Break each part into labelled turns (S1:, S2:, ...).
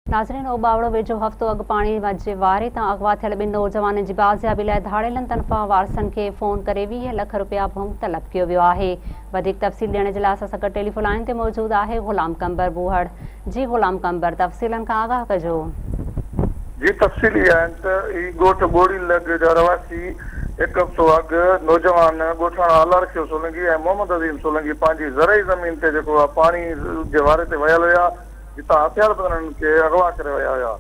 S1: नाज़रीन, ओॿावड़ो वेझो हफ़्तो अॻु पाणी जे वारे तां अगवा थियल 2 नौजवाननि जी बाज़ियाबी लाइ धाड़ेलनि तर्फ़ां वारसनि खे फ़ोन करे 20 लख रुपया भोंग तलब कयो वियो आहे। वधीक तफ़सील ॾियण जे लाइ असां सां गॾु टेलीफ़ोन लाइन ते मौजूदु आहे गुलाम कम्बर बूहड़। जी गुलाम कम्बर, तफ़सीलनि खां आगाह कजो।
S2: जी तफ़सीली आहिनि त ही ॻोठ ॿोड़ी लॻ जा रवासी हिकु हफ़्तो अॻु नौजवान ॻोठाणा अलार खे सोलंगी ऐं मोहम्मद अज़ीम सोलंगी पंहिंजी ज़रई ज़मीन ते जेको आहे पाणी जे वारे ते वियल हुया, जितां हथियार बंदरनि खे अगवा करे विया हुया।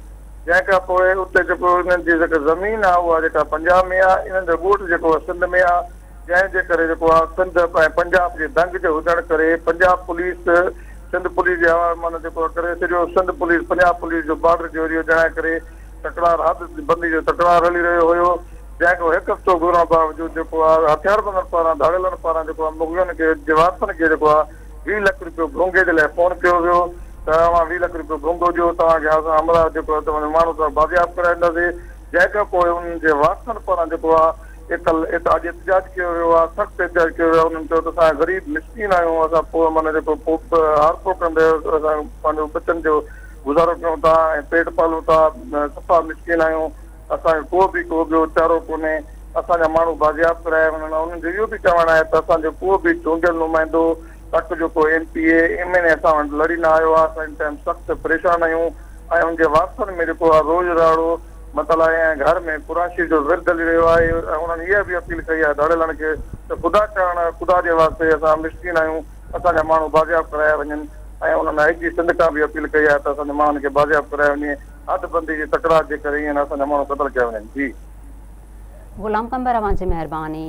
S2: जंहिं खां पोइ उते जेको इन्हनि जी जेका ज़मीन आहे उहा जेका पंजाब में आहे, इन्हनि जो ॻोठ जेको आहे सिंध में आहे, जंहिंजे करे जेको आहे सिंध ऐं पंजाब जे दंग जे हुजण करे पंजाब पुलिस सिंध पुलिस जे हवाले माना जेको करे सॼो सिंध पुलिस पंजाब पुलिस जो बॉर्डर जो एरियो ॼाणे करे तकरार हद बंदी जो तकरार हली रहियो हुयो। जंहिंखे हिकु हफ़्तो घुरण बावजूदि जेको आहे हथियार बंदर पारां धाड़ेलनि पारां जेको आहे मुग़लनि खे वारसनि खे जेको आहे 20 लख रुपयो भोंगे जे लाइ फ़ोन कयो वियो त तव्हां 20 लख रुपयो भोंगो ॾियो, तव्हांखे असां हमला जेको आहे तव्हांजो माण्हू सां बाज़ियाब कराईंदासीं। जंहिं खां पोइ उन्हनि जे वारसनि पारां जेको आहे अॼु एहतजाज कयो वियो आहे, सख़्तु एहतजाज कयो वियो आहे। उन्हनि चयो त असां ग़रीब मिसकीन आहियूं, असां पोइ माना जेको हारपो कंदे असां पंहिंजो बचनि जो गुज़ारो कयूं था ऐं पेट पालूं था, सफ़ा मिसकीन आहियूं, असांजो को ॿियो चारो कोन्हे, असांजा माण्हू बाज़ियाब कराया वञनि। उन्हनि जो इहो बि चवणु आहे त असांजो को बि चूंडियल नुमाइंदो तक जेको MPA MNA असां वटि लड़ी न आयो आहे, असां हिन टाइम सख़्तु परेशान आहियूं। ऐं उनजे वारसनि में जेको आहे रोज़ राड़ो मतिलबु ऐं घर में कुराशी जो विर्द हली रहियो आहे। ऐं उन्हनि इहा बि अपील कई आहे धाड़ेलनि खे त ख़ुदा जे वास्ते असां मिसकीन आहियूं, असांजा माण्हू बाज़ियाब कराया वञनि। ऐं उन्हनि IG सिंध खां बि अपील कई आहे त असांजे माण्हुनि खे बाज़ियाब कराए वञे, हदबंदी जी तकरार जे करे ईअं असांजा माण्हू क़तल कया वञनि। जी
S1: गुलाम कम्बर, अवां जी महिरबानी।